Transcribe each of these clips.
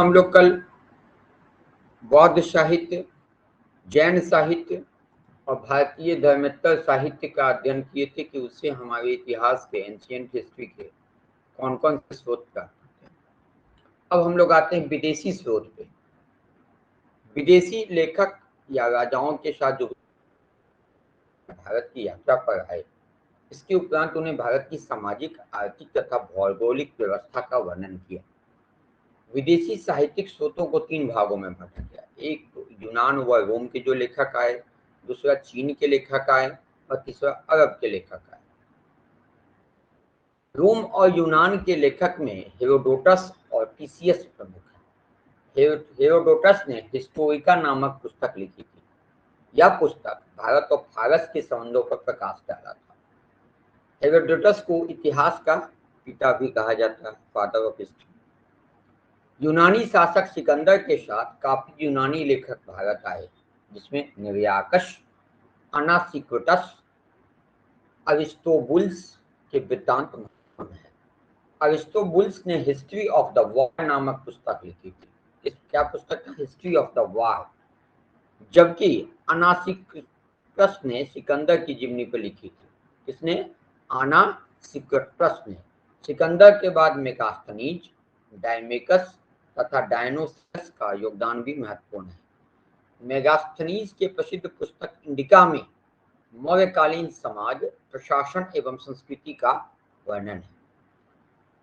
हम लोग कल बौद्ध साहित्य, जैन साहित्य और भारतीय धर्मेत्तर साहित्य का अध्ययन किए थे कि उससे हमारे इतिहास के, एंशिएंट हिस्ट्री के कौन कौन से स्रोत प्राप्त हैं। अब हम लोग आते हैं विदेशी स्रोत पे। विदेशी लेखक या राजाओं के साथ जो भारत की यात्रा पर आए, इसके उपरांत उन्हें भारत की सामाजिक, आर्थिक तथा भौगोलिक व्यवस्था का वर्णन किया। विदेशी साहित्यिक स्रोतों को तीन भागों में बांटा गया। एक तो यूनान व रोम के जो लेखक आए, दूसरा चीन के लेखक आए और तीसरा अरब के लेखक आए। रोम और यूनान के लेखक में हेरोडोटस और टीसीएस प्रमुख हैं। हेरोडोटस ने हिस्टोरिका नामक पुस्तक लिखी थी। यह पुस्तक भारत और फारस के संबंधों पर प्रकाश डाला था। हेरोडोटस को इतिहास का पिता भी कहा जाता है, फादर ऑफ हिस्ट्री। यूनानी शासक सिकंदर के साथ काफी यूनानी लेखक भारत आए, जिसमें निर्याकस, अनासिक्रोटस, अरिस्टोबुल्स के वृत्तांत महत्वपूर्ण है। अरिस्टोबुल्स ने हिस्ट्री ऑफ द वॉर नामक पुस्तक लिखी थी। इस क्या पुस्तक था? History of the war. जबकि अनासिक्रोटस ने सिकंदर की जीवनी पर लिखी थी। किसने? अनासिक्रोटस ने। सिकंदर के बाद मेगास्थनीज, डायमेकस तथा डायनोसस का योगदान भी महत्वपूर्ण है। मेगास्थनीज के प्रसिद्ध पुस्तक इंडिका में मौर्यकालीन समाज, प्रशासन एवं संस्कृति का वर्णन है।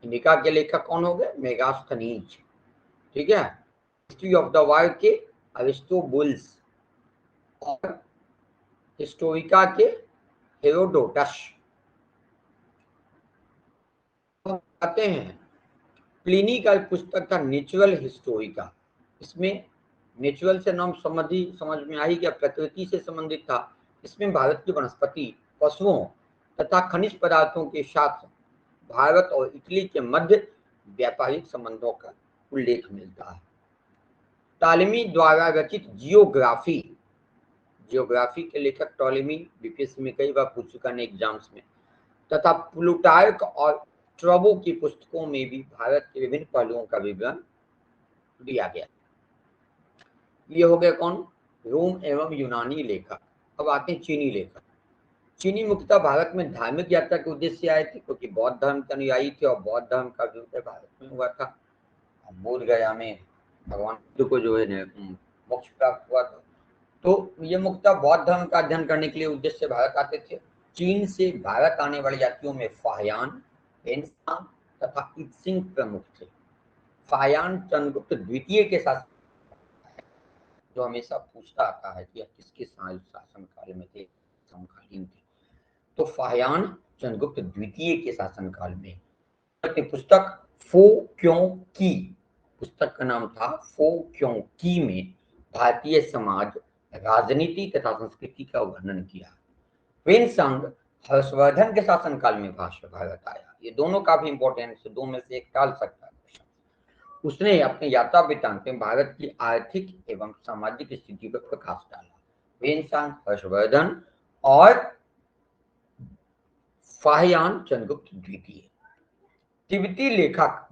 इंडिका के लेखक कौन हो गए? मेगास्थनीज। ठीक है। हिस्ट्री ऑफ द वॉर के अरिस्टोबुल्स और हिस्टोरिका के हेरोडोटस। आते हैं प्लिनी का पुस्तक था नेचुरल हिस्टोरिका। इसमें नेचुरल से नाम समझ में आई क्या? प्रकृति से संबंधित था। इसमें भारत की वनस्पति, पशुओं तथा खनिज पदार्थों के साथ भारत और इटली के मध्य व्यापारिक संबंधों का उल्लेख मिलता है। टॉलेमी द्वारा रचित जियोग्राफी के लेखक टॉलेमी, बीपीएससी में कई बार पूछ चुका है एग्जाम्स में, तथा प्लूटार्क और स्ट्रैबो की पुस्तकों में भी भारत के विभिन्न पहलुओं का विवरण दिया गया। ये हो गए कौन? रोम एवं यूनानी लेखक। अब आते हैं चीनी लेखक। चीनी मुख्यतः भारत में धार्मिक यात्रा के उद्देश्य से आए थे, क्योंकि बौद्ध धर्म के अनुयायी थे और बौद्ध धर्म का विरोध भारत में हुआ था। बोध गया में भगवान बुद्ध को जो है मोक्ष प्राप्त हुआ था। तो ये मुख्यतः बौद्ध धर्म का अध्ययन करने के लिए उद्देश्य से भारत आते थे। चीन से भारत आने वाले यात्रियों में फाहियान, हेनसांग तथा इत्सिंग प्रमुख थे। फाहियान चंद्रगुप्त द्वितीय के साथ जो हमेशा पूछता आता है कि किसके शासनकाल में थे, समकालीन थे। तो फाहियान चंद्रगुप्त द्वितीय के शासनकाल में अपनी पुस्तक फो क्यों की, पुस्तक का नाम था फो क्यों की, में भारतीय समाज, राजनीति तथा संस्कृति का वर्णन किया। वेनसांग हर्षवर्धन के शासनकाल में भारत आया। ये दोनों काफी इंपॉर्टेंट है, दो में से एक टाल सकता है। उसने अपने यात्रा वृत्तांत में भारत की आर्थिक एवं सामाजिक स्थिति पर प्रकाश डाला। वेनसांग, हर्षवर्धन और फाहियान चंद्रगुप्त द्वितीय। तिब्बती लेखक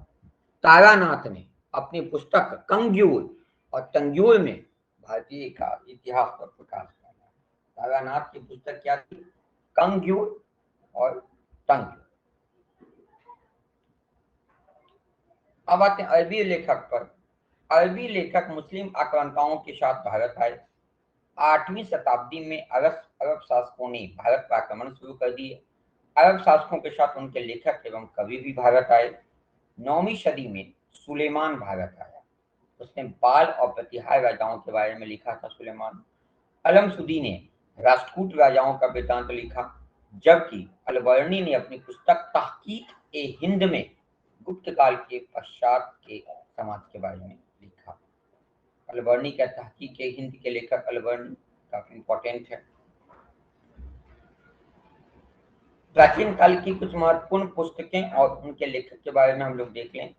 तारानाथ ने अपनी पुस्तक कंग्यूर और तंग्यूर में भारतीय का इतिहास पर प्रकाश डाला। तारानाथ की पुस्तक क्या थी? कंग्यूर और तंग्यूर। अब आते हैं अरबी लेखक पर। अरबी लेखक मुस्लिम आक्रांताओं के साथ भारत आए। 8वीं शताब्दी में अरब शासकों ने भारत पर आक्रमण शुरू कर दिए। अरब शासकों के साथ उनके लेखक एवं कवि भी भारत आए। 9वीं सदी में सुलेमान भारत आया। उसने बाल और प्रतिहार राजाओं के बारे में लिखा था सुलेमान। अलमसुदी ने राष्ट्रकूट राजाओं का वृत्तांत लिखा, जबकि अलबर्नी ने अपनी पुस्तक तहकीक ए हिंद में गुप्त काल के पश्चात के समाज के बारे में लिखा। अलबर्नी का तहकीक ए हिंद के लेखक अलबर्नी काफी इंपॉर्टेंट है। प्राचीन काल की कुछ महत्वपूर्ण पुस्तकें और उनके लेखक के बारे में हम लोग देख लें।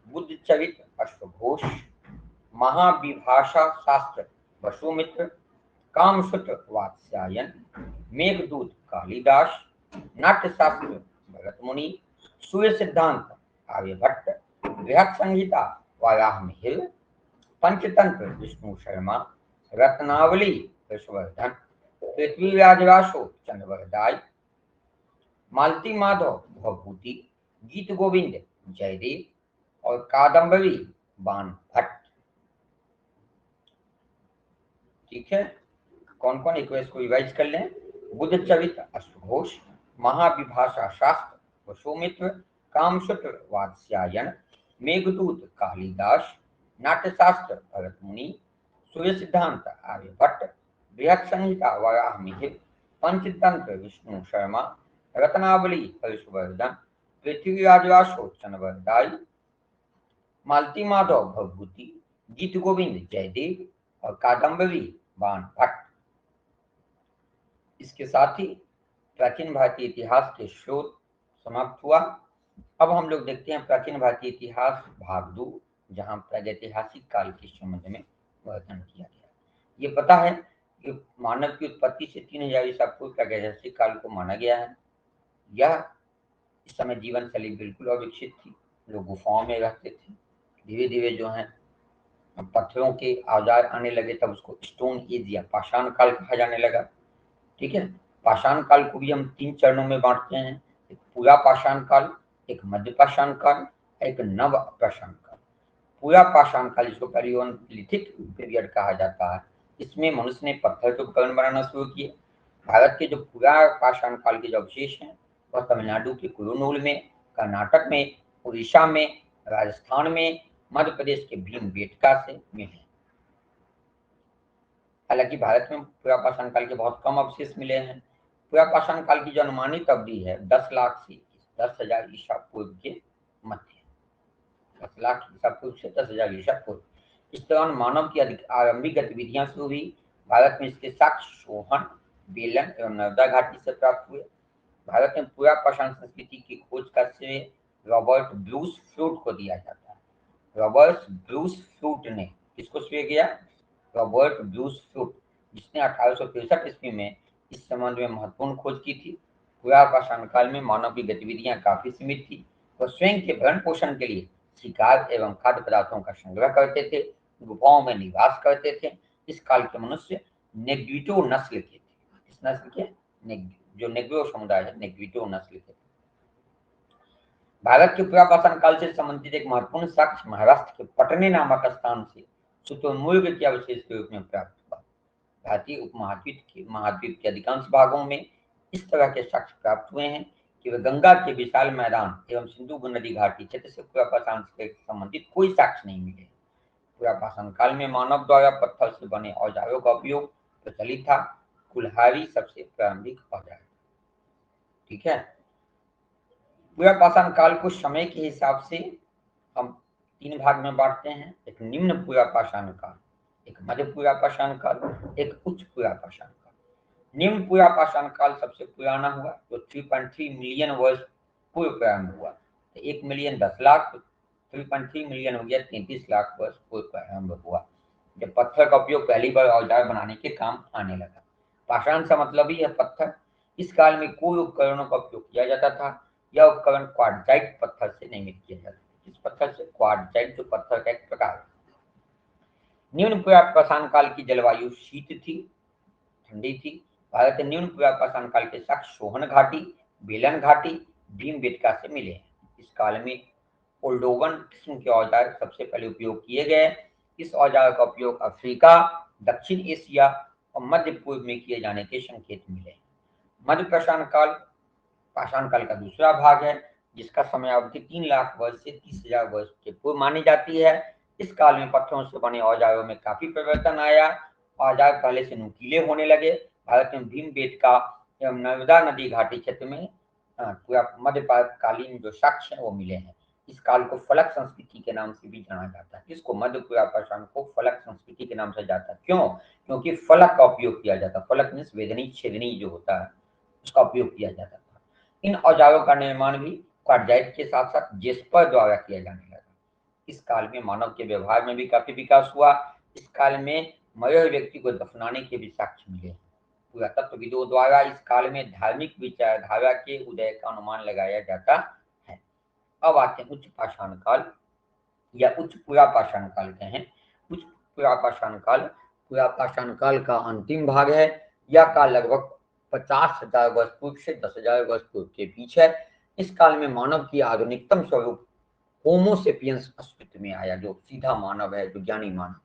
बुद्ध चरित्र अश्वघोष, महाविभाषा शास्त्र वसुमित्र, कामसूत्र वात्स्यायन, मेघदूत कालिदास, नाट्यशास्त्र भरत मुनि, सूर्य सिद्धांत आर्यभट्ट, बृहत संहिता वाराह मिहिर, पंचतंत्र विष्णु शर्मा, रत्नावली हर्षवर्धन, पृथ्वीराज रासो चंद्रवरदाई, मालती माधव भवभूति, गीत गोविंद जयदेव और कादम्बरी बाण भट्ट। ठीक है, कौन कौन एक को रिवाइज कर लें। बुद्ध चरित अश्वघोष, महाविभाषा शास्त्र वसुमित्र, कामसूत्र वात्स्यायन, मेघदूत कालिदास, नाट्यशास्त्र भरत मुनि, सूर्य सिद्धांत आर्यभट्ट, बृहत संहिता वराह मिहिर, पंचतंत्र विष्णु शर्मा, रत्नावली हर्षवर्धन, पृथ्वीराज रासो चंद्रवरदाई, मालती माधव भवभूति, गीत गोविंद जयदेव और कादम्बरी बाण भट्ट। इसके साथ ही प्राचीन भारतीय इतिहास के शोध समाप्त हुआ। अब हम लोग देखते हैं प्राचीन भारतीय इतिहास भाग 2, जहां प्रागैतिहासिक काल के संबंध में वर्णन किया गया। ये पता है कि मानव की उत्पत्ति से 3000 ईसा पूर्व प्रागैतिहासिक काल को माना गया है। यह इस समय जीवन शैली बिल्कुल अविकसित थी, लोग गुफाओं में रहते थे। धीरे धीरे जो है पत्थरों के औजार आने लगे, तब उसको स्टोन एज या पाषाण काल कहा जाने लगा। ठीक है, पाषाण काल को भी हम 3 चरणों में बांटते हैं, एक पूरा पाषाण काल, एक मध्य पाषाण काल, एक नव पाषाण काल। पूरा पाषाण काल, जिसको पैलियोलिथिक पीरियड कहा जाता है, इसमें मनुष्य ने पत्थर के उपकरण बनाना शुरू किए। भारत के जो पूरा पाषाण काल के जो अवशेष हैं वह तमिलनाडु के कुरुनूल में, कर्नाटक में, उड़ीसा में, राजस्थान में, मध्य प्रदेश के भीमबेटका से मिले। हालांकि भारत में पूरा पाषाण काल के बहुत कम अवशेष मिले हैं। पूरा पाषाण काल की जो अनुमानित अवधि है 10 लाख से 10,000 ईसा पूर्व के मध्य, 10 लाख ईसा पूर्व से 10,000 ईसा पूर्व। इस दौरान मानव की आरंभिक गतिविधियां शुरू हुई। भारत में इसके साक्ष्य सोहन, बेलन एवं नर्मदा घाटी से प्राप्त हुए। भारत में पूरा पाषाण संस्कृति की खोज का श्रेय रॉबर्ट ब्रूस फ्रूट को दिया जाता है। रॉबर्ट ब्रूस फ्रूट ने किसको श्रेय दिया? रॉबर्ट ब्रूस फ्रूट, जिसने 1863 ईस्वी में इस संबंध में महत्वपूर्ण खोज की थी। पूरा पाषाण काल में मानव की गतिविधियां काफी सीमित थी। वह स्वयं के भरण पोषण के लिए शिकार एवं खाद्य पदार्थों का संग्रह करते थे, गुफाओं में निवास करते थे। इस काल के मनुष्य नेग्रिटो नस्ल के थे। किस नस्ल के? जो नेग्रो समुदाय है, नेग्रिटो नस्ल के। भारत के पूरा पाषाण काल से संबंधित एक महत्वपूर्ण साक्ष्य महाराष्ट्र के पटने नामक स्थान से शुतुरमुर्ग के अवशेष के रूप में प्राप्त हुआ। भारतीय उपमहाद्वीप के अधिकांश भागों में इस तरह के साक्ष्य प्राप्त हुए हैं कि वे गंगा के विशाल मैदान एवं सिंधु नदी घाटी क्षेत्र से पूरा पाषाण से संबंधित कोई साक्ष्य नहीं मिले। पूरा पाषाण काल में मानव द्वारा पत्थर से बने औजारों का उपयोग प्रचलित था। कुल्हाड़ी सबसे प्रारंभिक औजार। ठीक है, पूरा पाषाण काल को समय के हिसाब से हम 3 भाग में बांटते हैं। एक निम्न पूरा पाषाण काल, एक मध्य पूरा पाषाण काल, एक उच्च पूरा पाषाण काल। निम्न पूरा पाषाण काल सबसे पुराना हुआ, जो 3.3 मिलियन वर्ष पूर्व प्रारंभ हुआ। तो 1 मिलियन 10 लाख, 3.3 मिलियन हो गया 33 लाख वर्ष पूर्व प्रारंभ हुआ, जब पत्थर का उपयोग पहली बार औजार बनाने के काम आने लगा। पाषाण से मतलब ही है पत्थर। इस काल में कोई उपकरणों का उपयोग किया जाता था। यह उपकरण क्वार्टजाइट पत्थर से निर्मित किया जाता है। इस पत्थर से क्वार्टजाइट, जो पत्थर का एक प्रकार है। निम्न पूरा पाषाण काल की जलवायु शीत थी, ठंडी थी। भारत के निम्न पूरा पाषाण काल के साक्ष्य सोहन घाटी, बेलन घाटी, भीमबेटका से मिले हैं। इस काल में ओल्डोवन किस्म के औजार सबसे पहले उपयोग किए गए। इस औजार का उपयोग अफ्रीका, दक्षिण एशिया और मध्य पूर्व में किए जाने के संकेत मिले। मध्य पाषाण काल का दूसरा भाग है, जिसका समय अवधि 3 लाख वर्ष से 30,000 वर्ष के पूर्व मानी जाती है। इस काल में पत्थरों से बने औजारों में काफी परिवर्तन आया। औजार पहले से नुकीले होने लगे। भारत में भीमबेटका एवं नर्मदा नदी घाटी क्षेत्र में पूरा मध्यकालीन जो साक्ष्य है वो मिले हैं। इस काल को फलक संस्कृति के नाम से भी जाना जाता है। इसको मध्य पूरा पाषाण को फलक संस्कृति के नाम से जाता है। क्यों? क्योंकि फलक का उपयोग किया जाता है। फलक मीन्स वेदनी छेदनी जो होता है, उसका उपयोग किया जाता था। इन औजारों का निर्माण भी क्वार्टजाइट के साथ साथ जेस्पर द्वारा किया जाने लगा। इस काल में मानव के व्यवहार में भी काफी विकास हुआ। इस काल में मरे व्यक्ति को दफनाने के भी साक्ष्य मिले। पुरातत्वविदों द्वारा इस काल में धार्मिक विचारधारा के उदय का अनुमान लगाया जाता है। अब आते हैं उच्च पाषाण काल। या उच्च पुरापाषाण काल के हैं। उच्च पुरापाषाण काल का अंतिम भाग है। यह काल लगभग 50,000 वर्ष पूर्व से 10,000 वर्ष पूर्व के बीच है। इस काल में मानव की आधुनिकतम स्वरूप होमोसेपियंस अस्तित्व में आया, जो सीधा मानव है, जो ज्ञानी मानव,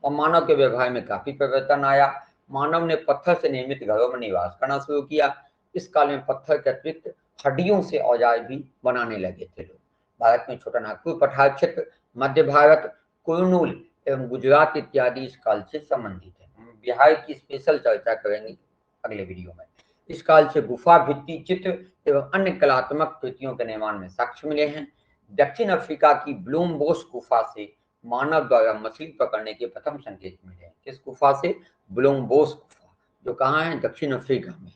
और मानव के व्यवहार में काफी परिवर्तन आया। मानव ने पत्थर से निर्मित घरों में निवास करना शुरू किया। इस काल में पत्थर के अतिरिक्त हड्डियों से औजार भी बनाने लगे थे लोग। भारत में छोटा नागपुर पठार क्षेत्र, मध्य भारत, कुर्नूल एवं गुजरात इत्यादि इस काल से संबंधित है। हम बिहार की स्पेशल चर्चा करेंगे अगले वीडियो में। इस काल से गुफा, भित्ति चित्र एवं अन्य कलात्मक कृतियों के निर्माण में साक्ष्य मिले हैं। दक्षिण अफ्रीका की ब्लूमबोस गुफा से मानव द्वारा मछली पकड़ने के प्रथम संकेत मिले हैं। किस गुफा से? ब्लूमबोस गुफा, जो कहाँ है? दक्षिण अफ्रीका में।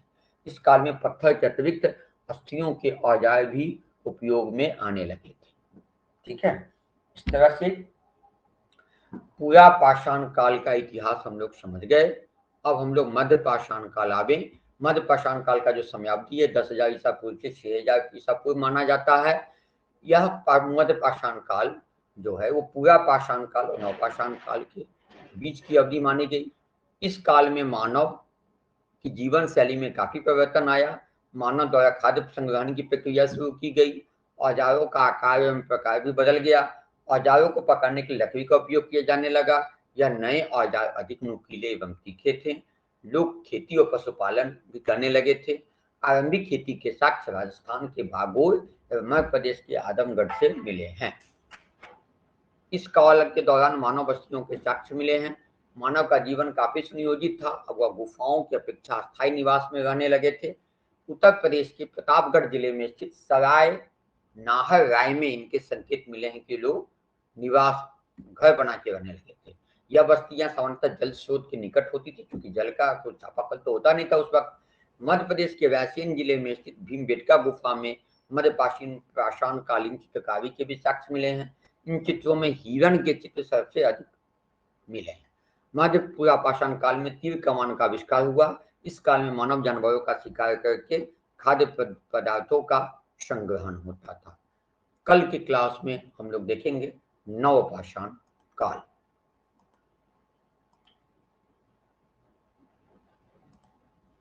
इस काल में पत्थर के अतिरिक्त अस्थियों के औजार भी उपयोग में आने लगे थे। ठीक है, इस तरह से पूरा पाषाण काल का इतिहास हम लोग समझ गए। अब हम लोग मध्य पाषाण काल आवे। मध्य पाषाण काल का जो समयावधि है 10,000 ईसा पूर्व से 6,000 ईसा पूर्व माना जाता है। यह मध्य पाषाण काल जो है वो पूरा पाषाण काल और नवपाषाण काल के बीच की अवधि मानी गई। इस काल में मानव की जीवन शैली में काफी परिवर्तन आया। मानव द्वारा खाद्य संग्रहण की प्रक्रिया शुरू की गई। औजारों का आकार एवं प्रकार भी बदल गया। औजारों को पकड़ने के लिए लकड़ी का उपयोग किया जाने लगा। यह नए औजार अधिक नुकीले एवं तीखे थे। लोग खेती और पशुपालन भी करने लगे थे। आरंभिक खेती के साक्ष्य राजस्थान के भागोल एवं मध्य प्रदेश के आदमगढ़ से मिले हैं। इस काल के दौरान मानव बस्तियों के साक्ष्य मिले हैं। मानव का जीवन काफी सुनियोजित था। अब वह गुफाओं की अपेक्षा स्थायी निवास में रहने लगे थे। उत्तर प्रदेश के प्रतापगढ़ जिले में स्थित सराय नाहर राय में इनके संकेत मिले हैं कि लोग निवास घर बना के रहने लगे थे। यह बस्तियां सामान्यतः जल स्रोत के निकट होती थी, क्योंकि जल का कोई चापाकल तो होता नहीं था उस वक्त। मध्य प्रदेश के रायसेन जिले में स्थित भीमबेटका गुफा में मध्य पाषाण कालीन चित्रकारी के भी साक्ष्य मिले हैं। इन चित्रों में हिरण के चित्र सबसे अधिक मिले हैं। मध्य पूरा पाषाण काल में तीर कमान का आविष्कार हुआ। इस काल में मानव जानवरों का शिकार करके खाद्य पदार्थों का संग्रहण होता था। कल की क्लास में हम लोग देखेंगे नवपाषाण काल।